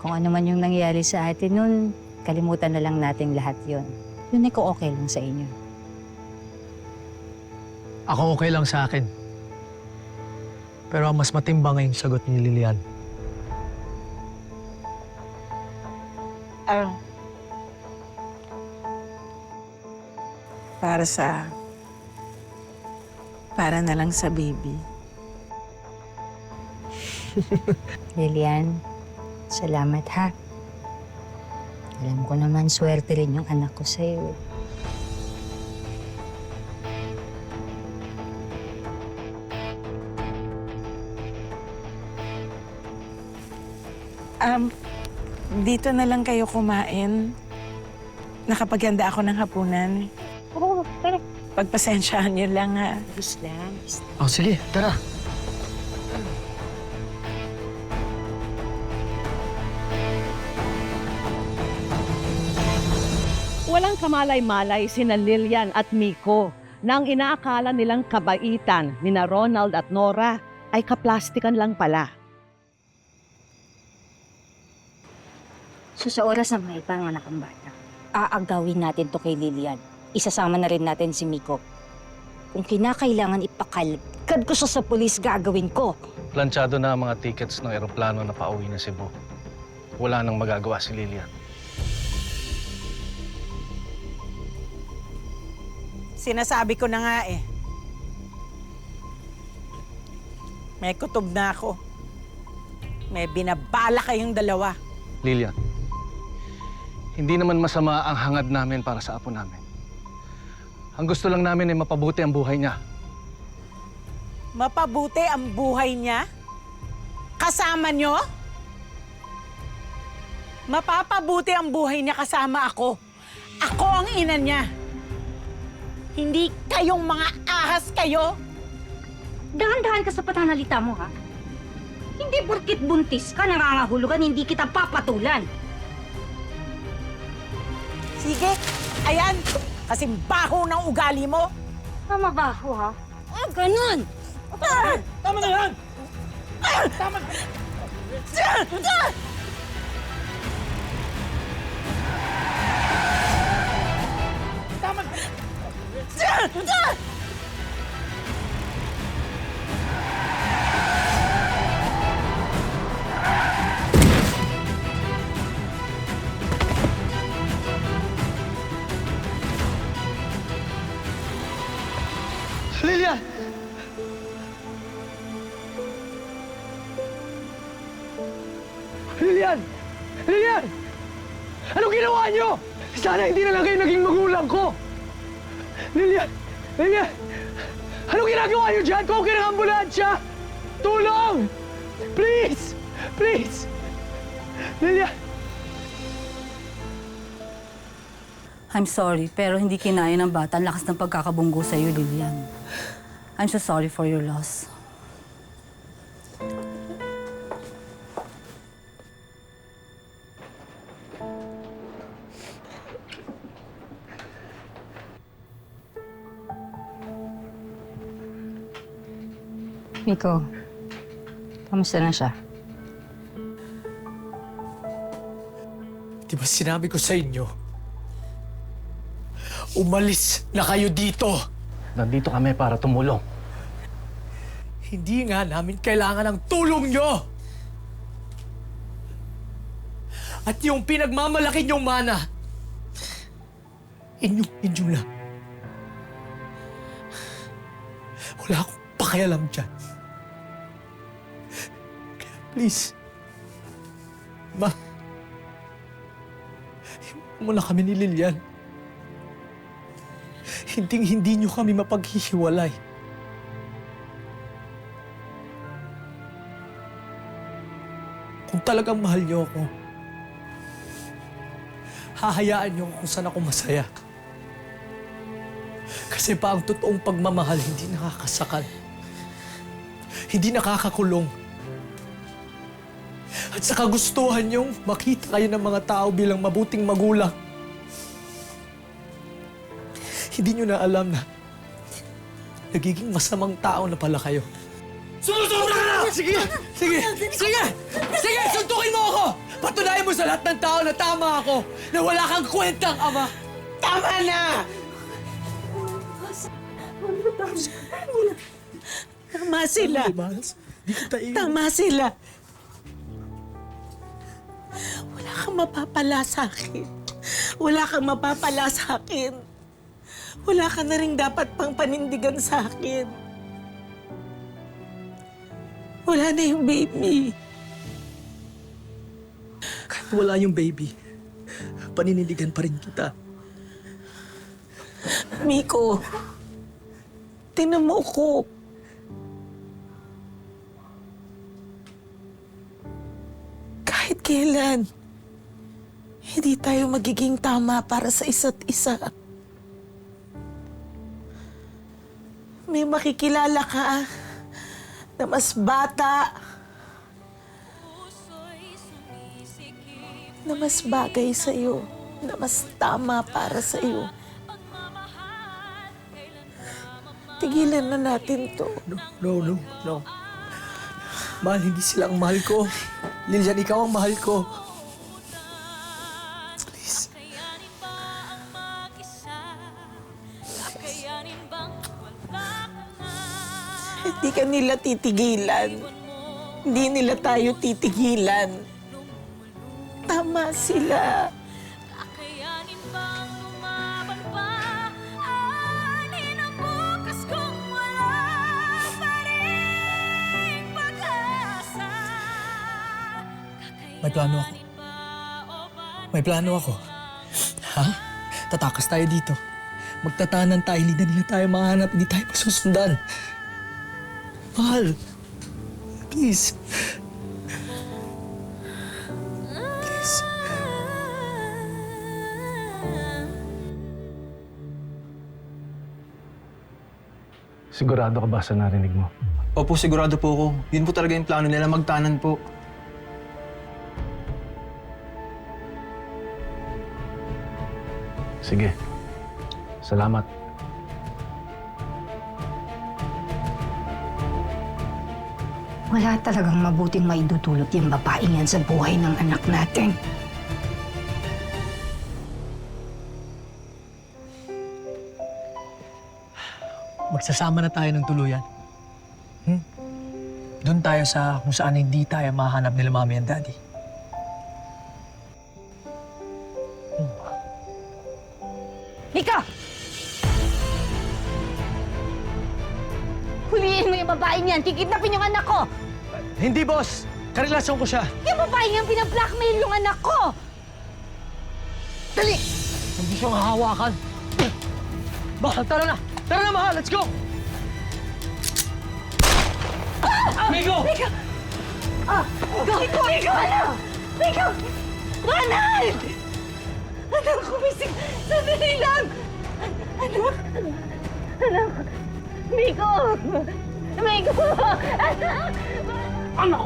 Kung ano man yung nangyari sa atin nun, kalimutan na lang natin lahat yon. Yun ay ko okay lang sa inyo. Ako okay lang sa akin. Pero ang mas matimbang ay yung sagot ni Lilian. Para na lang sa baby. Lilian, salamat ha. Alam ko naman, swerte rin yung anak ko sa'yo. Dito na lang kayo kumain. Nakapaghanda ako ng hapunan. Oo, tara. Pagpasensyahan niyo lang, ha. Bis lang. Oh, sige, tara. Walang kamalay-malay sina Lilian at Miko na ang inaakala nilang kabaitan ni na Ronald at Nora ay kaplastikan lang pala. So sa oras na may panganak ang bata, aagawin natin to kay Lilian. Isasama na rin natin si Miko. Kung kinakailangan ipakalkad ko siya sa pulis, gagawin ko. Planchado na ang mga tickets ng eroplano na pauwi na Cebu. Wala nang magagawa si Lilian. Sinasabi ko na nga eh. May kutob na ako. May binabala kayong dalawa. Lilian, hindi naman masama ang hangad namin para sa apo namin. Ang gusto lang namin ay mapabuti ang buhay niya. Mapabuti ang buhay niya? Kasama nyo? Mapapabuti ang buhay niya kasama ako. Ako ang ina niya. Hindi kayong mga ahas kayo. Dahan-dahan ka sa patanalita mo, ha? Hindi porkit buntis ka, nangangahulugan, hindi kita papatulan. Sige, ayan. Kasing baho ng ugali mo. Mabaho, ha? Ah, ganun! Tama na yan! Tama! Lilian! Lilian! Lilian! Anong ginawa niyo? Sana hindi na lang kayo naging magulang ko! Lilian! Lilian! Anong ginagawa niyo dyan? Kung ng ambulansya! Tulong! Please! Please! Lilian! I'm sorry, pero hindi kinaya ng bata ang lakas ng pagkakabunggo sa'yo, Lilian. I'm so sorry for your loss. Miko, kamusta na siya? Di ba sinabi ko sa inyo, umalis na kayo dito! Nandito kami para tumulong. Hindi nga namin kailangan ng tulong nyo! At yung pinagmamalaki nyong mana, inyo lang. Wala akong pakialam dyan. Kaya please, Ma, iwan mo na kami ni Lilian. Hindi nyo kami mapaghihiwalay. Kung talagang mahal nyo ako, hahayaan nyo kung saan ako masaya. Kasi pa ang totoong pagmamahal hindi nakakasakal. Hindi nakakakulong. At sa kagustuhan nyong makita kayo ng mga tao bilang mabuting magulang, hindi nyo na alam na nagiging masamang tao na pala kayo. Sumusobra ka na! Sige! Sige! Sige! Sige! Suntukin mo ako! Patunayan mo sa lahat ng tao na tama ako, na wala kang kwentang ama. Tama na! Tama sila. Tama sila. Wala kang mapapala sa akin. Wala kang mapapala sa akin. Wala ka na rin dapat pang panindigan sa akin. Wala na yung baby. Kahit wala yung baby, paninindigan pa rin kita. Miko, tingnan mo ko. Kahit kailan, hindi tayo magiging tama para sa isa't isa. May makikilala ka na mas bata, na mas bagay sa'yo, na mas tama para sa'yo. Tigilan na natin to. No. Mahal, hindi sila ang mahal ko. Lilian, ikaw ang mahal ko. Please. Hindi ka nila titigilan. Hindi nila tayo titigilan. Tama sila. Kakayanin bang lumaban pa? Anin ang bukas kung wala pa rin pag-asa? May plano ako. May plano ako. Ha? Tatakas tayo dito. Magtatanan tayo, hindi na nila tayo mahanap, hindi tayo masusundan. Mahal. Please. Please. Sigurado ka ba sa narinig mo? Opo, sigurado po ako. Yun po talaga yung plano nila, magtanan po. Sige. Salamat. Wala talagang mabuting maidudulot yung babaeng yan sa buhay ng anak natin. Magsasama na tayo ng tuluyan. Doon tayo sa kung saan hindi tayo mahanap nila mami and daddy. Mika! Huliin mo yung babaeng yan. Kikidnapin yung anak ko. Hindi, boss! Karelasyon ko siya. Yung babaeng yan, pinablackmail yung anak ko. Dali! Hindi siya mahahawakan. Mahal, tara na! Tara na, mahal! Let's go! Migo! Mika! Mika! Mika! Ano? Mika! Ronald! Anak ko, bisig! Sandali lang! Anak! Anak! Miko! Miko! Anak! Anak!